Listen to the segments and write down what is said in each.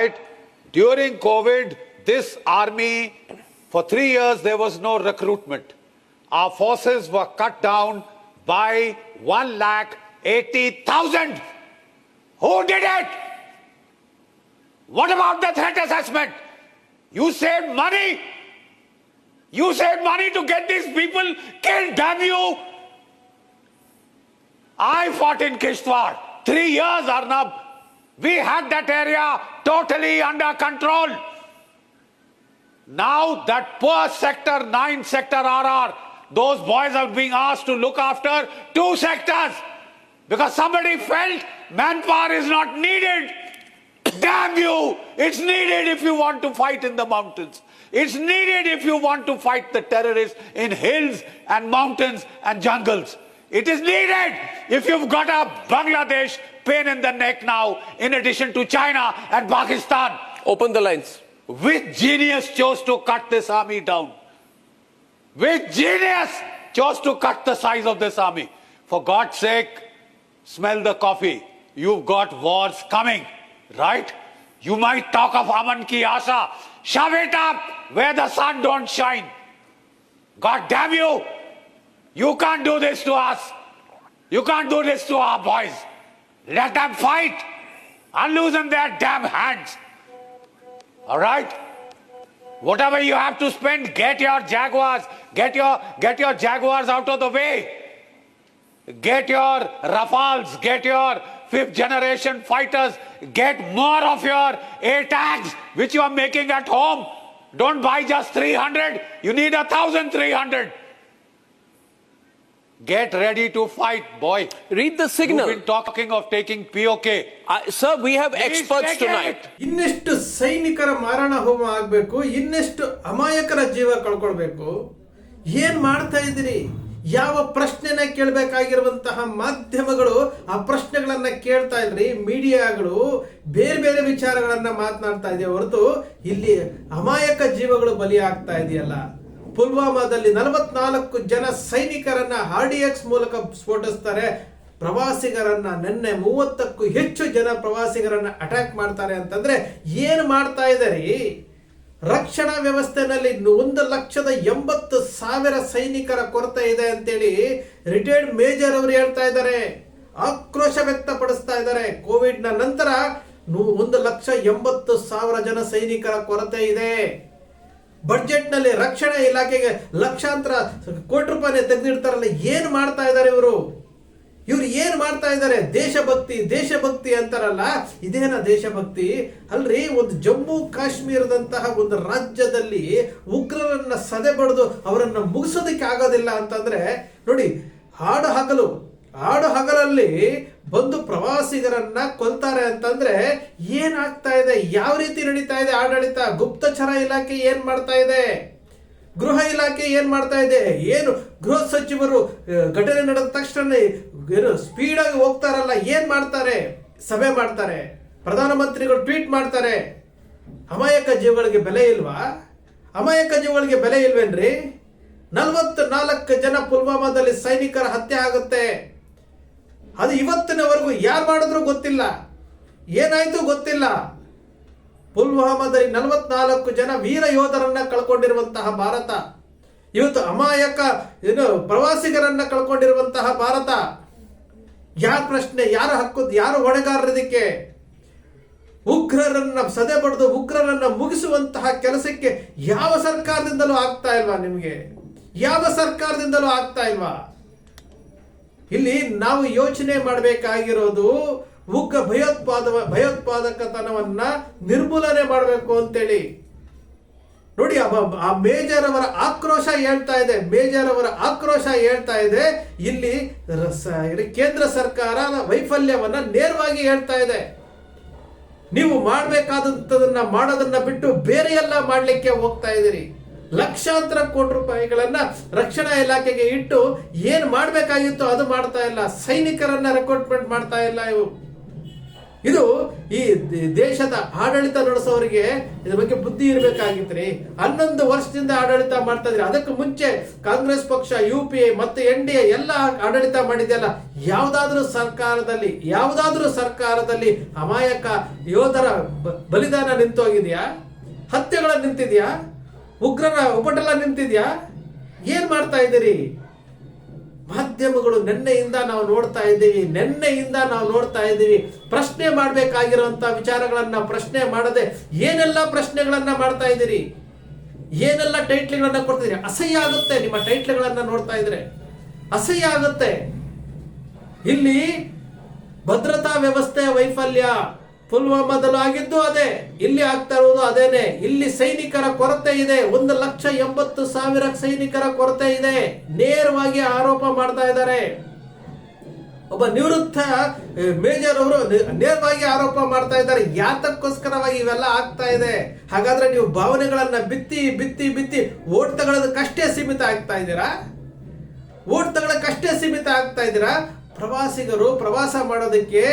right? During COVID, this army, for 3 years, there was no recruitment. Our forces were cut down by 1,80,000. Who did it? What about the threat assessment? You saved money. You saved money to get these people killed, damn you. I fought in Kishtwar. 3 years, Arnab. We had that area totally under control. Now that poor sector 9 sector RR, those boys are being asked to look after 2 sectors because somebody felt manpower is not needed. Damn you! It's needed if you want to fight in the mountains. It's needed if you want to fight the terrorists in hills and mountains and jungles. It is needed if you've got a Bangladesh pain in the neck now, in addition to China and Pakistan. Open the lines. Which genius chose to cut this army down? Which genius chose to cut the size of this army? For God's sake, smell the coffee. You've got wars coming, right? You might talk of Aman Ki Asha. Shove it up where the sun don't shine. God damn you. You can't do this to us. You can't do this to our boys. Let them fight. Unloosen their damn hands. All right? Whatever you have to spend, get your Jaguars. Get your Jaguars out of the way. Get your Rafales. Get your 5th generation fighters. Get more of your ATAGs, which you are making at home. Don't buy just 300. You need 1,300. Get ready to fight, boy. Read the signal. You've been talking of taking POK. Sir, we have experts tonight. ಇನ್ನೆಷ್ಟು ಸೈನಿಕರ ಮಾರಣ ಹೋಮ ಆಗಬೇಕು, ಇನ್ನೆಷ್ಟು ಅಮಾಯಕರ ಜೀವ ಕಳ್ಕೊಳ್ಬೇಕು. ಏನ್ ಮಾಡ್ತಾ ಇದ್ದೀರಿ? ಯಾವ ಪ್ರಶ್ನೆನ ಕೇಳಬೇಕಾಗಿರುವಂತಹ ಮಾಧ್ಯಮಗಳು ಆ ಪ್ರಶ್ನೆಗಳನ್ನ ಕೇಳ್ತಾ ಇಲ್ರಿ. ಮೀಡಿಯಾಗಳು ಬೇರೆ ಬೇರೆ ವಿಚಾರಗಳನ್ನ ಮಾತನಾಡ್ತಾ ಇದೆ ಹೊರತು ಇಲ್ಲಿ ಅಮಾಯಕ ಜೀವಗಳು ಬಲಿ ಆಗ್ತಾ ಇದೆಯಲ್ಲ. ಪುಲ್ವಾಮಾದಲ್ಲಿ 44 ಜನ ಸೈನಿಕರನ್ನ RDX ಮೂಲಕ ಸ್ಫೋಟಿಸ್ತಾರೆ. ಪ್ರವಾಸಿಗರನ್ನ ನಿನ್ನೆ 30ಕ್ಕೂ ಹೆಚ್ಚು ಜನ ಪ್ರವಾಸಿಗರನ್ನ ಅಟ್ಯಾಕ್ ಮಾಡ್ತಾರೆ ಅಂತಂದ್ರೆ ಏನ್ ಮಾಡ್ತಾ ಇದ್ದಾರೆ? ರಕ್ಷಣಾ ವ್ಯವಸ್ಥೆನಲ್ಲಿ 1,80,000 ಸೈನಿಕರ ಕೊರತೆ ಇದೆ ಅಂತೇಳಿ ರಿಟೈರ್ಡ್ ಮೇಜರ್ ಅವರು ಹೇಳ್ತಾ ಇದ್ದಾರೆ. ಆಕ್ರೋಶ ವ್ಯಕ್ತಪಡಿಸ್ತಾ ಇದ್ದಾರೆ. ಕೋವಿಡ್ ನ ನಂತರ 1,80,000 ಜನ ಸೈನಿಕರ ಕೊರತೆ ಇದೆ. ಬಡ್ಜೆಟ್ ನಲ್ಲಿ ರಕ್ಷಣಾ ಇಲಾಖೆಗೆ ಲಕ್ಷಾಂತರ ಕೋಟಿ ರೂಪಾಯಿ ತೆಗೆದಿಡ್ತಾರಲ್ಲ. ಏನ್ ಮಾಡ್ತಾ ಇದ್ದಾರೆ ಇವರು ಏನ್ ಮಾಡ್ತಾ ಇದ್ದಾರೆ? ದೇಶಭಕ್ತಿ ಅಂತಾರಲ್ಲ, ಇದೇನ ದೇಶಭಕ್ತಿ? ಅಲ್ರಿ, ಒಂದು ಜಮ್ಮು ಕಾಶ್ಮೀರದಂತಹ ಒಂದು ರಾಜ್ಯದಲ್ಲಿ ಉಗ್ರರನ್ನ ಸದೆ ಬಡಿದು ಅವರನ್ನ ಮುಗಿಸೋದಕ್ಕೆ ಆಗೋದಿಲ್ಲ ಅಂತಂದ್ರೆ ನೋಡಿ, ಹಾಡು ಹಗಲಲ್ಲಿ ಬಂದು ಪ್ರವಾಸಿಗರನ್ನ ಕೊಲ್ತಾರೆ ಅಂತಂದ್ರೆ ಏನಾಗ್ತಾ ಇದೆ? ಯಾವ ರೀತಿ ನಡೀತಾ ಇದೆ ಆಡಳಿತ? ಗುಪ್ತಚರ ಇಲಾಖೆ ಏನ್ ಮಾಡ್ತಾ ಇದೆ? ಗೃಹ ಇಲಾಖೆ ಏನ್ ಮಾಡ್ತಾ ಇದೆ? ಏನು ಗೃಹ ಸಚಿವರು ಘಟನೆ ನಡೆದ ತಕ್ಷಣ ಏನು ಸ್ಪೀಡ್ ಆಗಿ ಹೋಗ್ತಾರಲ್ಲ, ಏನ್ ಮಾಡ್ತಾರೆ? ಸಭೆ ಮಾಡ್ತಾರೆ, ಪ್ರಧಾನಮಂತ್ರಿಗಳು ಟ್ವೀಟ್ ಮಾಡ್ತಾರೆ. ಅಮಾಯಕ ಜೀವಗಳಿಗೆ ಬೆಲೆ ಇಲ್ವಾ? ಅಮಾಯಕ ಜೀವಗಳಿಗೆ ಬೆಲೆ ಇಲ್ವೇನ್ರಿ? 44 ಜನ ಪುಲ್ವಾಮಾದಲ್ಲಿ ಸೈನಿಕರ ಹತ್ಯೆ ಆಗುತ್ತೆ. ಅದು ಇವತ್ತಿನವರೆಗೂ ಯಾರು ಮಾಡಿದ್ರು ಗೊತ್ತಿಲ್ಲ, ಏನಾಯ್ತು ಗೊತ್ತಿಲ್ಲ. ಪುಲ್ವಾಮಾದಲ್ಲಿ 44 ಜನ ವೀರ ಯೋಧರನ್ನ ಕಳ್ಕೊಂಡಿರುವಂತಹ ಭಾರತ, ಇವತ್ತು ಅಮಾಯಕ ಪ್ರವಾಸಿಗರನ್ನ ಕಳ್ಕೊಂಡಿರುವಂತಹ ಭಾರತ. ಯಾರ ಪ್ರಶ್ನೆ? ಯಾರ ಹಕ್ಕು? ಯಾರು ಹೊಣೆಗಾರರಿದಕ್ಕೆ? ಉಗ್ರರನ್ನ ಸದೆ ಬಡಿದು ಉಗ್ರರನ್ನ ಮುಗಿಸುವಂತಹ ಕೆಲಸಕ್ಕೆ ಯಾವ ಸರ್ಕಾರದಿಂದಲೂ ಆಗ್ತಾ ಇಲ್ವಾ? ನಿಮಗೆ ಯಾವ ಸರ್ಕಾರದಿಂದಲೂ ಆಗ್ತಾ ಇಲ್ವಾ? ಇಲ್ಲಿ ನಾವು ಯೋಚನೆ ಮಾಡಬೇಕಾಗಿರೋದು ಉಗ್ರ ಭಯೋತ್ಪಾದಕತನವನ್ನ ನಿರ್ಮೂಲನೆ ಮಾಡಬೇಕು ಅಂತೇಳಿ. ನೋಡಿ, ಆ ಮೇಜರ್ ಅವರ ಆಕ್ರೋಶ ಹೇಳ್ತಾ ಇದೆ. ಇಲ್ಲಿ ಕೇಂದ್ರ ಸರ್ಕಾರ ವೈಫಲ್ಯವನ್ನ ನೇರವಾಗಿ ಹೇಳ್ತಾ ಇದೆ. ನೀವು ಮಾಡಬೇಕಾದಂತದನ್ನ ಮಾಡೋದನ್ನ ಬಿಟ್ಟು ಬೇರೆ ಎಲ್ಲ ಮಾಡ್ಲಿಕ್ಕೆ ಹೋಗ್ತಾ ಇದ್ದೀರಿ. ಲಕ್ಷಾಂತರ ಕೋಟಿ ರೂಪಾಯಿಗಳನ್ನ ರಕ್ಷಣಾ ಇಲಾಖೆಗೆ ಇಟ್ಟು ಏನ್ ಮಾಡಬೇಕಾಗಿತ್ತು ಅದು ಮಾಡ್ತಾ ಇಲ್ಲ. ಸೈನಿಕರನ್ನ ರಿಕ್ರೂಟ್ಮೆಂಟ್ ಮಾಡ್ತಾ ಇಲ್ಲ. ಇದು ಈ ದೇಶದ ಆಡಳಿತ ನಡೆಸೋರಿಗೆ ಇದ್ರ ಬಗ್ಗೆ ಬುದ್ಧಿ ಇರಬೇಕಾಗಿತ್ರಿ. 11 ವರ್ಷದಿಂದ ಆಡಳಿತ ಮಾಡ್ತಾ ಇದ್ರಿ. ಅದಕ್ಕೆ ಮುಂಚೆ ಕಾಂಗ್ರೆಸ್ ಪಕ್ಷ, UPA ಮತ್ತೆ NDA ಎಲ್ಲ ಆಡಳಿತ ಮಾಡಿದೆಯಲ್ಲ. ಯಾವ್ದಾದ್ರೂ ಸರ್ಕಾರದಲ್ಲಿ ಅಮಾಯಕ ಯೋಧರ ಬಲಿದಾನ ನಿಂತೋಗಿದ್ಯಾ? ಹತ್ಯೆಗಳ ನಿಂತಿದ್ಯಾ? ಉಗ್ರರ ಉಪಟಳ ನಿಂತಿದ್ಯಾ? ಏನ್ ಮಾಡ್ತಾ ಇದ್ದೀರಿ? ಮಾಧ್ಯಮಗಳು ನಿನ್ನೆಯಿಂದ ನಾವು ನೋಡ್ತಾ ಇದ್ದೀವಿ. ಪ್ರಶ್ನೆ ಮಾಡಬೇಕಾಗಿರುವಂತ ವಿಚಾರಗಳನ್ನ ಪ್ರಶ್ನೆ ಮಾಡದೆ ಏನೆಲ್ಲ ಪ್ರಶ್ನೆಗಳನ್ನ ಮಾಡ್ತಾ ಇದ್ದೀರಿ, ಏನೆಲ್ಲ ಟೈಟ್ಲ್ಗಳನ್ನ ಕೊಡ್ತಿದ್ದೀರಿ. ಅಸಹ್ಯ ಆಗುತ್ತೆ ನಿಮ್ಮ ಟೈಟ್ಲ್ಗಳನ್ನ ನೋಡ್ತಾ ಇದ್ರೆ, ಅಸಹ್ಯ ಆಗುತ್ತೆ. ಇಲ್ಲಿ ಭದ್ರತಾ ವ್ಯವಸ್ಥೆಯ ವೈಫಲ್ಯ ಪುಲ್ವಾಮಾದಲ್ಲೂ ಆಗಿದ್ದು ಅದೇ, ಇಲ್ಲಿ ಆಗ್ತಾ ಇರುವುದು ಅದೇನೆ. ಇಲ್ಲಿ ಸೈನಿಕರ ಕೊರತೆ ಇದೆ, 1,80,000 ಸೈನಿಕರ ಕೊರತೆ ಇದೆ, ನೇರವಾಗಿ ಆರೋಪ ಮಾಡ್ತಾ ಇದ್ದಾರೆ. ಒಬ್ಬ ನಿವೃತ್ತ ಮೇಜರ್ ಅವರು ನೇರವಾಗಿ ಆರೋಪ ಮಾಡ್ತಾ ಇದ್ದಾರೆ. ಯಾತಕ್ಕೋಸ್ಕರವಾಗಿ ಇವೆಲ್ಲ ಆಗ್ತಾ ಇದೆ? ಹಾಗಾದ್ರೆ ನೀವು ಭಾವನೆಗಳನ್ನ ಬಿತ್ತಿ ಬಿತ್ತಿ ಬಿತ್ತಿ ಓಟ್ ತಗೊಳ್ಳೋದಕ್ಕಷ್ಟೇ ಸೀಮಿತ ಆಗ್ತಾ ಇದ್ದೀರಾ? ಓಟ್ ತಗೊಳ್ಳೋದಕ್ಕಷ್ಟೇ ಸೀಮಿತ ಆಗ್ತಾ ಇದ್ದೀರಾ? ಪ್ರವಾಸಿಗರು ಪ್ರವಾಸ ಮಾಡೋದಕ್ಕೆ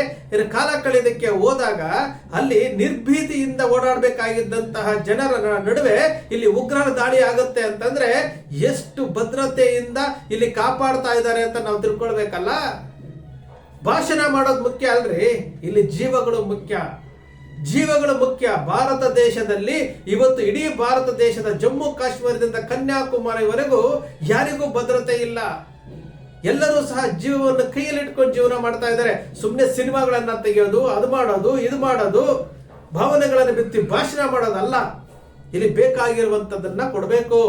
ಕಾಲ ಕಳೆಯೋದಕ್ಕೆ ಹೋದಾಗ ಅಲ್ಲಿ ನಿರ್ಭೀತಿಯಿಂದ ಓಡಾಡಬೇಕಾಗಿದ್ದಂತಹ ಜನರ ನಡುವೆ ಇಲ್ಲಿ ಉಗ್ರರ ದಾಳಿ ಆಗುತ್ತೆ ಅಂತಂದ್ರೆ ಎಷ್ಟು ಭದ್ರತೆಯಿಂದ ಇಲ್ಲಿ ಕಾಪಾಡ್ತಾ ಇದ್ದಾರೆ ಅಂತ ನಾವು ತಿಳ್ಕೊಳ್ಬೇಕಲ್ಲ. ಭಾಷಣ ಮಾಡೋದು ಮುಖ್ಯ ಅಲ್ರಿ, ಇಲ್ಲಿ ಜೀವಗಳು ಮುಖ್ಯ. ಭಾರತ ದೇಶದಲ್ಲಿ ಇವತ್ತು ಇಡೀ ಭಾರತ ದೇಶದ ಜಮ್ಮು ಕಾಶ್ಮೀರದಿಂದ ಕನ್ಯಾಕುಮಾರಿವರೆಗೂ ಯಾರಿಗೂ ಭದ್ರತೆ ಇಲ್ಲ. ಎಲ್ಲರೂ ಸಹ ಜೀವವನ್ನು ಕೈಯಲ್ಲಿಟ್ಕೊಂಡು ಜೀವನ ಮಾಡ್ತಾ ಇದ್ದಾರೆ. ಸುಮ್ಮನೆ ಸಿನಿಮಾಗಳನ್ನ ತೆಗೆಯೋದು, ಅದು ಮಾಡೋದು, ಇದು ಮಾಡೋದು, ಭಾವನೆಗಳನ್ನು ಬಿತ್ತಿ ಭಾಷಣ ಮಾಡೋದಲ್ಲ. ಇಲ್ಲಿ ಬೇಕಾಗಿರುವಂತದನ್ನ ಕೊಡಬೇಕು.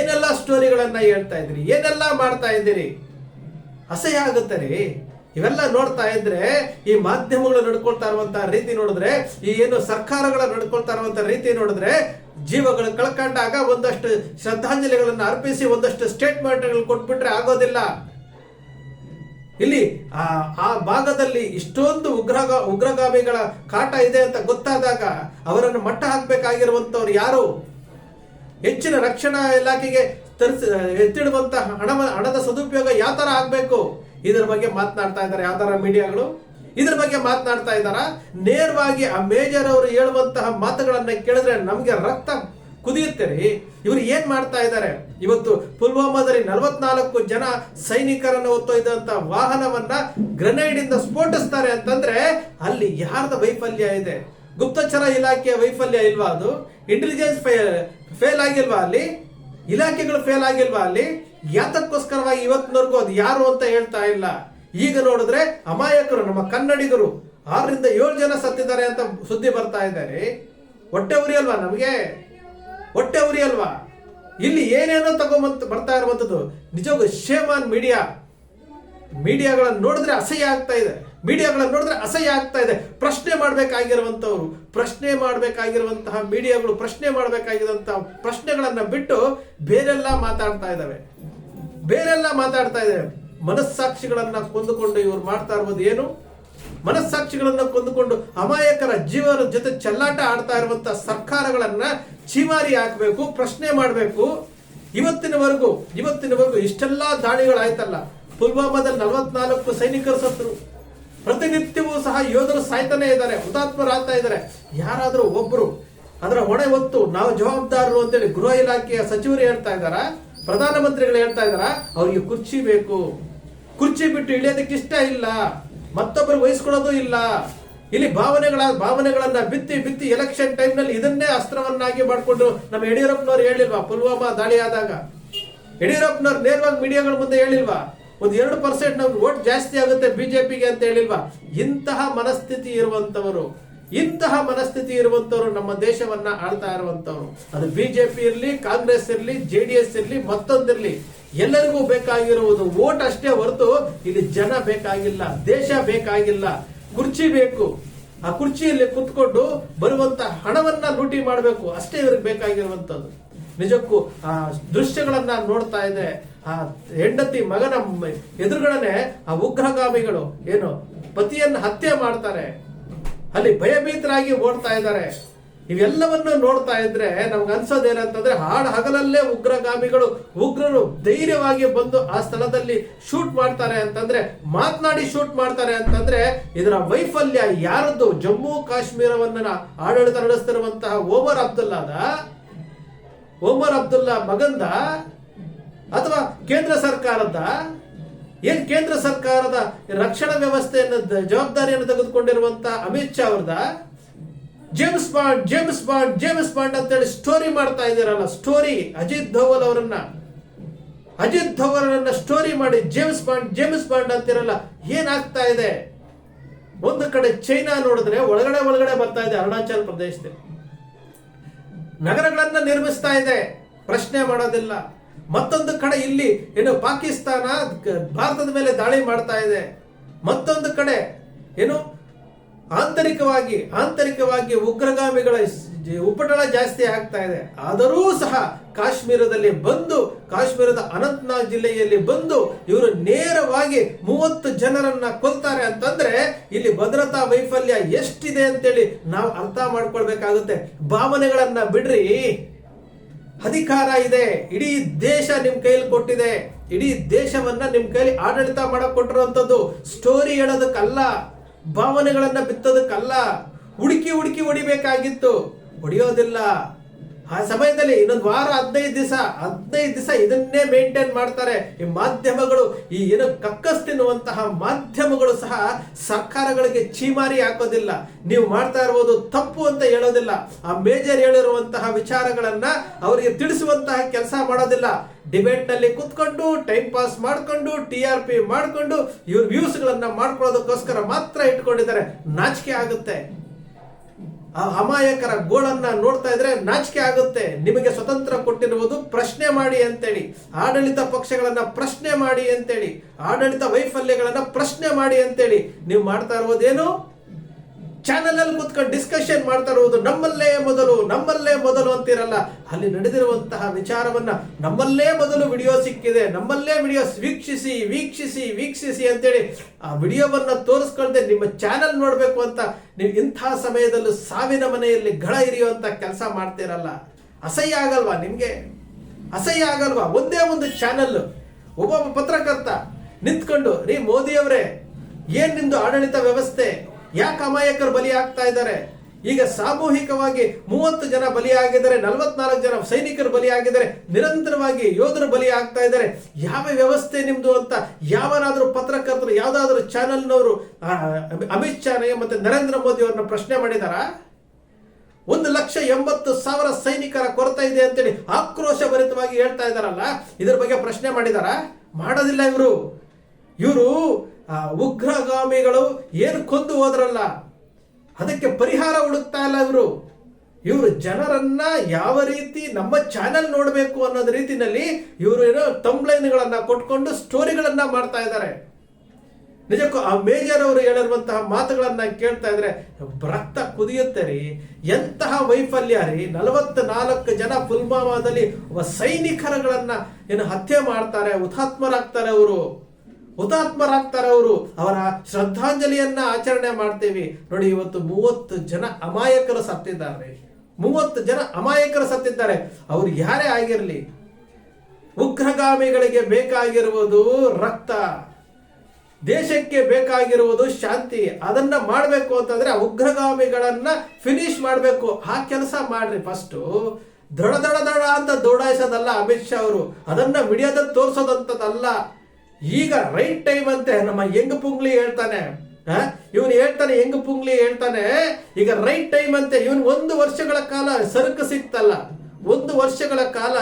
ಏನೆಲ್ಲ ಸ್ಟೋರಿಗಳನ್ನ ಹೇಳ್ತಾ ಇದ್ದೀರಿ, ಏನೆಲ್ಲ ಮಾಡ್ತಾ ಇದ್ದೀರಿ? ಅಸಹ್ಯ ಆಗುತ್ತೆ ರೀ ಇವೆಲ್ಲ ನೋಡ್ತಾ ಇದ್ರೆ. ಈ ಮಾಧ್ಯಮಗಳು ನಡ್ಕೊಳ್ತಾ ಇರುವಂತಹ ರೀತಿ ನೋಡಿದ್ರೆ, ಈ ಏನು ಸರ್ಕಾರಗಳ ನಡ್ಕೊಳ್ತಾ ಇರುವಂತಹ ರೀತಿ ನೋಡಿದ್ರೆ, ಜೀವಗಳು ಕಳ್ಕೊಂಡಾಗ ಒಂದಷ್ಟು ಶ್ರದ್ಧಾಂಜಲಿಗಳನ್ನು ಅರ್ಪಿಸಿ ಒಂದಷ್ಟು ಸ್ಟೇಟ್ಮೆಂಟ್ಗಳು ಕೊಟ್ಬಿಟ್ರೆ ಆಗೋದಿಲ್ಲ. ಇಲ್ಲಿ ಆ ಭಾಗದಲ್ಲಿ ಇಷ್ಟೊಂದು ಉಗ್ರಗಾಮಿಗಳ ಕಾಟ ಇದೆ ಅಂತ ಗೊತ್ತಾದಾಗ ಅವರನ್ನು ಮಟ್ಟ ಹಾಕಬೇಕಾಗಿರುವಂತವ್ರು ಯಾರು? ಹೆಚ್ಚಿನ ರಕ್ಷಣಾ ಇಲಾಖೆಗೆ ಎತ್ತಿಡುವಂತಹ ಹಣದ ಸದುಪಯೋಗ ಯಾವ ತರ ಆಗ್ಬೇಕು? ಇದರ ಬಗ್ಗೆ ಮಾತನಾಡ್ತಾ ಇದ್ದಾರೆ ಯಾವ್ದಾರ ಮೀಡಿಯಾಗಳು? ಇದ್ರ ಬಗ್ಗೆ ಮಾತನಾಡ್ತಾ ಇದ್ದಾರಾ? ನೇರವಾಗಿ ಆ ಮೇಜರ್ ಅವರು ಹೇಳುವಂತಹ ಮಾತುಗಳನ್ನ ಕೇಳಿದ್ರೆ ನಮ್ಗೆ ರಕ್ತ ಕುದಿಯುತ್ತೆ ರೀ. ಇವರು ಏನ್ ಮಾಡ್ತಾ ಇದ್ದಾರೆ? ಇವತ್ತು ಪುಲ್ವಾಮಾದಲ್ಲಿ 44 ಜನ ಸೈನಿಕರನ್ನು ಹೊತ್ತೊಯ್ದಂತ ವಾಹನವನ್ನ ಗ್ರೆನೇಡ್ ಇಂದ ಸ್ಫೋಟಿಸ್ತಾರೆ ಅಂತಂದ್ರೆ ಅಲ್ಲಿ ಯಾರ್ದ ವೈಫಲ್ಯ ಇದೆ? ಗುಪ್ತಚರ ಇಲಾಖೆಯ ವೈಫಲ್ಯ ಇಲ್ವಾ? ಅದು ಇಂಟೆಲಿಜೆನ್ಸ್ ಫೇಲ್ ಆಗಿಲ್ವಾ? ಅಲ್ಲಿ ಇಲಾಖೆಗಳು ಫೇಲ್ ಆಗಿಲ್ವಾ? ಅಲ್ಲಿ ಯಾತಕ್ಕೋಸ್ಕರವಾಗಿ ಇವತ್ತಿನವರೆಗೂ ಅದು ಯಾರು ಅಂತ ಹೇಳ್ತಾ ಇಲ್ಲ. ಈಗ ನೋಡಿದ್ರೆ ಅಮಾಯಕರು, ನಮ್ಮ ಕನ್ನಡಿಗರು 6 ರಿಂದ 7 ಜನ ಸತ್ತಿದ್ದಾರೆ ಅಂತ ಸುದ್ದಿ ಬರ್ತಾ ಇದ್ದಾರೆ. ಹೊಟ್ಟೆ ಉರಿಯಲ್ವಾ? ನಮಗೆ ಹೊಟ್ಟೆ ಉರಿಯಲ್ವಾ? ಇಲ್ಲಿ ಏನೇನೋ ಬರ್ತಾ ಇರುವಂತದ್ದು. ನಿಜವಾಗೂ ಶೇಮ್ ಆನ್ ಮೀಡಿಯಾಗಳನ್ನು ನೋಡಿದ್ರೆ ಅಸಹ್ಯ ಆಗ್ತಾ ಇದೆ. ಪ್ರಶ್ನೆ ಮಾಡಬೇಕಾಗಿರುವಂತಹ ಮೀಡಿಯಾಗಳು ಪ್ರಶ್ನೆ ಮಾಡಬೇಕಾಗಿರುವಂತಹ ಪ್ರಶ್ನೆಗಳನ್ನ ಬಿಟ್ಟು ಬೇರೆಲ್ಲ ಮಾತಾಡ್ತಾ ಇದ್ದಾವೆ. ಮನಸ್ಸಾಕ್ಷಿಗಳನ್ನ ಕೊಂದುಕೊಂಡು ಇವರು ಮಾಡ್ತಾ ಇರುವುದು ಏನು? ಮನಸ್ಸಾಕ್ಷಿಗಳನ್ನ ಕೊಂದುಕೊಂಡು ಅಮಾಯಕರ ಜೀವನ ಜೊತೆ ಚೆಲ್ಲಾಟ ಆಡ್ತಾ ಇರುವಂತಹ ಸರ್ಕಾರಗಳನ್ನ ಚೀಮಾರಿ ಹಾಕಬೇಕು, ಪ್ರಶ್ನೆ ಮಾಡಬೇಕು. ಇವತ್ತಿನವರೆಗೂ ಇಷ್ಟೆಲ್ಲಾ ದಾಳಿಗಳಾಯ್ತಲ್ಲ. ಪುಲ್ವಾಮಾದಲ್ಲಿ 44 ಸೈನಿಕರು ಸತ್ತರು. ಪ್ರತಿನಿತ್ಯವೂ ಸಹ ಯೋಧರು ಸಾಯ್ತಾನೆ ಇದ್ದಾರೆ, ಹುತಾತ್ಮರಾಗ್ತಾ ಇದ್ದಾರೆ. ಯಾರಾದ್ರೂ ಒಬ್ರು ಅದರ ಹೊಣೆ ಹೊತ್ತು ನಾವು ಜವಾಬ್ದಾರರು ಅಂತೇಳಿ ಗೃಹ ಇಲಾಖೆಯ ಸಚಿವರು ಹೇಳ್ತಾ ಇದ್ದಾರಾ? ಪ್ರಧಾನಮಂತ್ರಿಗಳು ಹೇಳ್ತಾ ಇದ್ದಾರಾ? ಅವರಿಗೆ ಕುರ್ಚಿ ಬೇಕು. ಕುರ್ಚಿ ಬಿಟ್ಟು ಇಳಿಯೋದಕ್ಕೆ ಇಷ್ಟ ಇಲ್ಲ, ಮತ್ತೊಬ್ಬರು ವಹಿಸ್ಕೊಳ್ಳೋದು ಇಲ್ಲ. ಇಲ್ಲಿ ಭಾವನೆಗಳನ್ನ ಬಿತ್ತಿ ಎಲೆಕ್ಷನ್ ಟೈಮ್ ನಲ್ಲಿ ಇದನ್ನೇ ಅಸ್ತ್ರವನ್ನಾಗಿ ಮಾಡಿಕೊಂಡು ನಮ್ಮ ಯಡಿಯೂರಪ್ಪನವ್ರು ಹೇಳಿಲ್ವಾ? ಪುಲ್ವಾಮಾ ದಾಳಿ ಆದಾಗ ಯಡಿಯೂರಪ್ಪನವ್ರು ನೇರವಾಗಿ ಮೀಡಿಯಾಗಳ ಮುಂದೆ ಹೇಳಿಲ್ವಾ? ಒಂದು 2% ನಮ್ಗೆ ವೋಟ್ ಜಾಸ್ತಿ ಆಗುತ್ತೆ ಬಿಜೆಪಿಗೆ ಅಂತ ಹೇಳಿಲ್ವಾ? ಇಂತಹ ಮನಸ್ಥಿತಿ ಇರುವಂತವರು ನಮ್ಮ ದೇಶವನ್ನ ಆಳ್ತಾ ಇರುವಂತವ್ರು. ಅದು ಬಿಜೆಪಿ ಇರ್ಲಿ, ಕಾಂಗ್ರೆಸ್ ಇರ್ಲಿ, JDS ಇರ್ಲಿ, ಮತ್ತೊಂದಿರ್ಲಿ, ಎಲ್ಲರಿಗೂ ಬೇಕಾಗಿರುವುದು ವೋಟ್ ಅಷ್ಟೇ ಹೊರತು ಇಲ್ಲಿ ಜನ ಬೇಕಾಗಿಲ್ಲ, ದೇಶ ಬೇಕಾಗಿಲ್ಲ. ಕುರ್ಚಿ ಬೇಕು. ಆ ಕುರ್ಚಿಯಲ್ಲಿ ಕುತ್ಕೊಂಡು ಬರುವಂತ ಹಣವನ್ನ ಲೂಟಿ ಮಾಡಬೇಕು, ಅಷ್ಟೇ ಇವ್ರಿಗೆ ಬೇಕಾಗಿರುವಂತದ್ದು. ನಿಜಕ್ಕೂ ಆ ದೃಶ್ಯಗಳನ್ನ ನೋಡ್ತಾ ಇದೆ. ಆ ಹೆಂಡತಿ ಮಗನ ಎದುರುಗಡೆ ಆ ಉಗ್ರಗಾಮಿಗಳು ಏನು ಪತಿಯನ್ನು ಹತ್ಯೆ ಮಾಡ್ತಾರೆ. ಅಲ್ಲಿ ಭಯಭೀತರಾಗಿ ಓಡ್ತಾ ಇದ್ದಾರೆ. ಇವೆಲ್ಲವನ್ನು ನೋಡ್ತಾ ಇದ್ರೆ ನಮ್ಗೆ ಅನ್ಸೋದೇನಂತಂದ್ರೆ ಹಗಲಲ್ಲೇ ಉಗ್ರರು ಧೈರ್ಯವಾಗಿ ಬಂದು ಆ ಸ್ಥಳದಲ್ಲಿ ಶೂಟ್ ಮಾಡ್ತಾರೆ ಅಂತಂದ್ರೆ, ಮಾತನಾಡಿ ಶೂಟ್ ಮಾಡ್ತಾರೆ ಅಂತಂದ್ರೆ ಇದರ ವೈಫಲ್ಯ ಯಾರದ್ದು? ಜಮ್ಮು ಕಾಶ್ಮೀರವನ್ನ ಆಡಳಿತ ನಡೆಸ್ತಿರುವಂತಹ ಓಮರ್ ಅಬ್ದುಲ್ಲಾ ಮಗಂದ ಅಥವಾ ಕೇಂದ್ರ ಸರ್ಕಾರದ ಕೇಂದ್ರ ಸರ್ಕಾರದ ರಕ್ಷಣಾ ವ್ಯವಸ್ಥೆಯನ್ನು ಜವಾಬ್ದಾರಿಯನ್ನು ತೆಗೆದುಕೊಂಡಿರುವಂತಹ ಅಮಿತ್ ಶಾ ಅವರದ ಜೇಮ್ಸ್ ಬಾಂಡ್ ಅಂತೇಳಿ ಸ್ಟೋರಿ ಮಾಡ್ತಾ ಇದ್ದೀರಲ್ಲ, ಸ್ಟೋರಿ ಅಜಿತ್ ಧೋವಲ್ ಅವರನ್ನ ಸ್ಟೋರಿ ಮಾಡಿ ಜೇಮ್ಸ್ ಬಾಂಡ್ ಅಂತಿರಲ್ಲ, ಏನಾಗ್ತಾ ಇದೆ? ಒಂದು ಕಡೆ ಚೈನಾ ನೋಡಿದ್ರೆ ಒಳಗಡೆ ಬರ್ತಾ ಇದೆ, ಅರುಣಾಚಲ್ ಪ್ರದೇಶದಲ್ಲಿ ನಗರಗಳನ್ನ ನಿರ್ಮಿಸ್ತಾ ಇದೆ, ಪ್ರಶ್ನೆ ಮಾಡೋದಿಲ್ಲ. ಮತ್ತೊಂದು ಕಡೆ ಇಲ್ಲಿ ಪಾಕಿಸ್ತಾನ ಭಾರತದ ಮೇಲೆ ದಾಳಿ ಮಾಡ್ತಾ ಇದೆ. ಮತ್ತೊಂದು ಕಡೆ ಆಂತರಿಕವಾಗಿ ಉಗ್ರಗಾಮಿಗಳ ಉಪಟಳ ಜಾಸ್ತಿ ಆಗ್ತಾ ಇದೆ. ಆದರೂ ಸಹ ಕಾಶ್ಮೀರದ ಅನಂತನಾಗ್ ಜಿಲ್ಲೆಯಲ್ಲಿ ಬಂದು ಇವರು ನೇರವಾಗಿ 30 ಜನರನ್ನ ಕೊಲ್ತಾರೆ ಅಂತಂದ್ರೆ ಇಲ್ಲಿ ಭದ್ರತಾ ವೈಫಲ್ಯ ಎಷ್ಟಿದೆ ಅಂತೇಳಿ ನಾವು ಅರ್ಥ ಮಾಡ್ಕೊಳ್ಬೇಕಾಗುತ್ತೆ. ಭಾವನೆಗಳನ್ನ ಬಿಡ್ರಿ, ಅಧಿಕಾರ ಇದೆ, ಇಡೀ ದೇಶ ನಿಮ್ ಕೈಯಲ್ಲಿ ಕೊಟ್ಟಿದೆ, ಇಡೀ ದೇಶವನ್ನ ನಿಮ್ ಕೈಲಿ ಆಡಳಿತ ಮಾಡಕ್ ಕೊಟ್ಟಿರುವಂತದ್ದು. ಸ್ಟೋರಿ ಹೇಳೋದಕ್ಕಲ್ಲ, ಭಾವನೆಗಳನ್ನ ಬಿತ್ತೋದಕ್ಕಲ್ಲ. ಹುಡುಕಿ ಹೊಡಿಬೇಕಾಗಿತ್ತು, ಹೊಡೆಯೋದಿಲ್ಲ. ಆ ಸಮಯದಲ್ಲಿ ಇನ್ನೊಂದು ವಾರ 15 ದಿವಸ ಇದನ್ನೇ ಮೇಂಟೈನ್ ಮಾಡ್ತಾರೆ ಈ ಮಾಧ್ಯಮಗಳು. ಈ ಕಕ್ಕಸ್ ತಿನ್ನುವಂತಹ ಮಾಧ್ಯಮಗಳು ಸಹ ಸರ್ಕಾರಗಳಿಗೆ ಚೀಮಾರಿ ಹಾಕೋದಿಲ್ಲ. ನೀವು ಮಾಡ್ತಾ ಇರುವುದು ತಪ್ಪು ಅಂತ ಹೇಳೋದಿಲ್ಲ. ಆ ಮೇಜರ್ ಹೇಳಿರುವಂತಹ ವಿಚಾರಗಳನ್ನ ಅವರಿಗೆ ತಿಳಿಸುವಂತಹ ಕೆಲಸ ಮಾಡೋದಿಲ್ಲ. ಡಿಬೇಟ್ ನಲ್ಲಿ ಕುತ್ಕೊಂಡು ಟೈಮ್ ಪಾಸ್ ಮಾಡ್ಕೊಂಡು TRP ಮಾಡ್ಕೊಂಡು ಇವ್ರ ವ್ಯೂಸ್ ಗಳನ್ನ ಮಾಡ್ಕೊಳ್ಳೋದಕ್ಕೋಸ್ಕರ ಮಾತ್ರ ಇಟ್ಕೊಂಡಿದ್ದಾರೆ. ನಾಚಿಕೆ ಆಗುತ್ತೆ. ಆ ಅಮಾಯಕರ ಗೋಳನ್ನ ನೋಡ್ತಾ ಇದ್ರೆ ನಾಚಿಕೆ ಆಗುತ್ತೆ. ನಿಮಗೆ ಸ್ವತಂತ್ರ ಕೊಟ್ಟಿರುವುದು ಪ್ರಶ್ನೆ ಮಾಡಿ ಅಂತೇಳಿ, ಆಡಳಿತ ಪಕ್ಷಗಳನ್ನ ಪ್ರಶ್ನೆ ಮಾಡಿ ಅಂತೇಳಿ, ಆಡಳಿತ ವೈಫಲ್ಯಗಳನ್ನ ಪ್ರಶ್ನೆ ಮಾಡಿ ಅಂತೇಳಿ ನೀವು ಮಾಡ್ತಾ ಇರುವುದೇನು? ಚಾನೆಲ್ ಅಲ್ಲಿ ಕುತ್ಕೊಂಡು ಡಿಸ್ಕಷನ್ ಮಾಡ್ತಾ ಇರುವುದು ನಮ್ಮಲ್ಲೇ ಮೊದಲು ಅಂತಿರಲ್ಲ. ಅಲ್ಲಿ ನಡೆದಿರುವಂತಹ ವಿಚಾರವನ್ನ ನಮ್ಮಲ್ಲೇ ಮೊದಲು ವಿಡಿಯೋ ಸಿಕ್ಕಿದೆ, ನಮ್ಮಲ್ಲೇ ವಿಡಿಯೋ ವೀಕ್ಷಿಸಿ ಅಂತೇಳಿ ಆ ವಿಡಿಯೋವನ್ನ ತೋರಿಸ್ಕೊಳ್ದೆ ನಿಮ್ಮ ಚಾನೆಲ್ ನೋಡ್ಬೇಕು ಅಂತ ನೀವು ಇಂತಹ ಸಮಯದಲ್ಲೂ ಸಾವಿನ ಮನೆಯಲ್ಲಿ ಗಳ ಹಿರಿಯುವಂತ ಕೆಲಸ ಮಾಡ್ತಿರಲ್ಲ. ಅಸಹ್ಯ ಆಗಲ್ವಾ ನಿಮ್ಗೆ? ಅಸಹ್ಯ ಆಗಲ್ವಾ? ಒಂದೇ ಒಂದು ಚಾನೆಲ್, ಒಬ್ಬ ಪತ್ರಕರ್ತ ನಿಂತ್ಕೊಂಡು, ರೀ ಮೋದಿ ಅವರೇ, ಏನ್ ನಿಮ್ದು ಆಡಳಿತ ವ್ಯವಸ್ಥೆ? ಯಾಕೆ ಅಮಾಯಕರು ಬಲಿ ಆಗ್ತಾ ಇದ್ದಾರೆ? ಈಗ ಸಾಮೂಹಿಕವಾಗಿ 30 ಜನ ಬಲಿಯಾಗಿದ್ದಾರೆ, 44 ಜನ ಸೈನಿಕರು ಬಲಿಯಾಗಿದ್ದಾರೆ, ನಿರಂತರವಾಗಿ ಯೋಧರು ಬಲಿ ಆಗ್ತಾ ಇದ್ದಾರೆ. ಯಾವ ವ್ಯವಸ್ಥೆ ನಿಮ್ದು ಅಂತ ಯಾವನಾದ್ರೂ ಪತ್ರಕರ್ತರು, ಯಾವ್ದಾದ್ರು ಚಾನೆಲ್ನವರು ಅಮಿತ್ ಶಾ ಮತ್ತೆ ನರೇಂದ್ರ ಮೋದಿ ಅವ್ರನ್ನ ಪ್ರಶ್ನೆ ಮಾಡಿದಾರ? 1,80,000 ಸೈನಿಕರ ಕೊರತೆ ಇದೆ ಅಂತೇಳಿ ಆಕ್ರೋಶಭರಿತವಾಗಿ ಹೇಳ್ತಾ ಇದಾರಲ್ಲ, ಇದ್ರ ಬಗ್ಗೆ ಪ್ರಶ್ನೆ ಮಾಡಿದಾರ? ಮಾಡೋದಿಲ್ಲ. ಇವರು ಉಗ್ರಗಾಮಿಗಳು ಏನು ಕೊಂದು ಹೋದ್ರಲ್ಲ, ಅದಕ್ಕೆ ಪರಿಹಾರ ಹುಡುಕ್ತಾ ಇಲ್ಲ. ಇವರು ಜನರನ್ನ ಯಾವ ರೀತಿ ನಮ್ಮ ಚಾನೆಲ್ ನೋಡಬೇಕು ಅನ್ನೋದ್ ರೀತಿನಲ್ಲಿ ಇವರು ತಂಬ್ಲೈನ್ಗಳನ್ನ ಕೊಟ್ಕೊಂಡು ಸ್ಟೋರಿಗಳನ್ನ ಮಾಡ್ತಾ ಇದ್ದಾರೆ. ನಿಜಕ್ಕೂ ಆ ಮೇಜರ್ ಅವರು ಹೇಳಿರುವಂತಹ ಮಾತುಗಳನ್ನ ಕೇಳ್ತಾ ಇದ್ರೆ ರಕ್ತ ಕುದಿಯುತ್ತೆ ರೀ. ಎಂತಹ ವೈಫಲ್ಯ ರೀ! 44 ಜನ ಪುಲ್ವಾಮಾದಲ್ಲಿ ಸೈನಿಕರುಗಳನ್ನ ಹತ್ಯೆ ಮಾಡ್ತಾರೆ, ಹುತಾತ್ಮರಾಗ್ತಾರೆ ಅವರು. ಅವರ ಶ್ರದ್ಧಾಂಜಲಿಯನ್ನ ಆಚರಣೆ ಮಾಡ್ತೀವಿ ನೋಡಿ. ಇವತ್ತು 30 ಜನ ಅಮಾಯಕರು ಸತ್ತಿದ್ದಾರೆ. 30 ಜನ ಅಮಾಯಕರು ಸತ್ತಿದ್ದಾರೆ. ಅವ್ರು ಯಾರೇ ಆಗಿರಲಿ, ಉಗ್ರಗಾಮಿಗಳಿಗೆ ಬೇಕಾಗಿರುವುದು ರಕ್ತ, ದೇಶಕ್ಕೆ ಬೇಕಾಗಿರುವುದು ಶಾಂತಿ. ಅದನ್ನ ಮಾಡಬೇಕು ಅಂತಂದ್ರೆ ಆ ಉಗ್ರಗಾಮಿಗಳನ್ನ ಫಿನಿಶ್ ಮಾಡಬೇಕು. ಆ ಕೆಲಸ ಮಾಡ್ರಿ. ಫಸ್ಟ್ ದಡ ಅಂತ ದೌಡಾಯಿಸೋದಲ್ಲ ಅಮಿತ್ ಶಾ ಅವರು, ಅದನ್ನ ವಿಡಿಯೋದಲ್ಲಿ ತೋರಿಸೋದಂತದಲ್ಲ. ಈಗ ರೈಟ್ ಟೈಮ್ ಅಂತೆ ನಮ್ಮ ಹೆಂಗ್ ಪುಂಗ್ಲಿ ಹೇಳ್ತಾನೆ, ಈಗ ರೈಟ್ ಟೈಮ್ ಅಂತೆ. ಇವನ್ 1 ವರ್ಷಗಳ ಕಾಲ ಸರಕು ಸಿಕ್ತಲ್ಲ, 1 ವರ್ಷಗಳ ಕಾಲ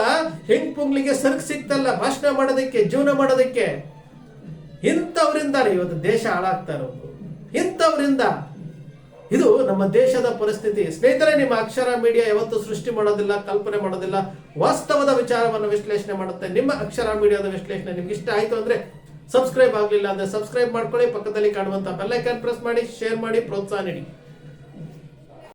ಹೆಂಗ್ ಪುಂಗ್ಲಿಗೆ ಸರಕು ಸಿಕ್ತಲ್ಲ ಭಾಷಣ ಮಾಡೋದಕ್ಕೆ, ಜೀವನ ಮಾಡೋದಕ್ಕೆ. ಇಂಥವ್ರಿಂದ ಇವತ್ತು ದೇಶ ಹಾಳಾಗ್ತಾ ಇರೋದು, ಇಂಥವ್ರಿಂದ. ಇದು ನಮ್ಮ ದೇಶದ ಪರಿಸ್ಥಿತಿ. ಸ್ನೇಹಿತರೆ, ನಿಮ್ಮ ಅಕ್ಷರ ಮೀಡಿಯಾ ಯಾವತ್ತು ಸೃಷ್ಟಿ ಮಾಡೋದಿಲ್ಲ, ಕಲ್ಪನೆ ಮಾಡೋದಿಲ್ಲ, ವಾಸ್ತವದ ವಿಚಾರವನ್ನು ವಿಶ್ಲೇಷಣೆ ಮಾಡುತ್ತೆ. ನಿಮ್ಮ ಅಕ್ಷರ ಮೀಡಿಯಾದ ವಿಶ್ಲೇಷಣೆ ನಿಮ್ಗೆ ಇಷ್ಟ ಆಯ್ತು ಅಂದ್ರೆ ಸಬ್ಸ್ಕ್ರೈಬ್ ಆಗಲಿಲ್ಲ ಅಂದ್ರೆ ಸಬ್ಸ್ಕ್ರೈಬ್ ಮಾಡ್ಕೊಳ್ಳಿ. ಪಕ್ಕದಲ್ಲಿ ಕಾಣುವಂತ ಬೆಲ್ ಐಕಾನ್ ಪ್ರೆಸ್ ಮಾಡಿ, ಶೇರ್ ಮಾಡಿ, ಪ್ರೋತ್ಸಾಹ ನೀಡಿ.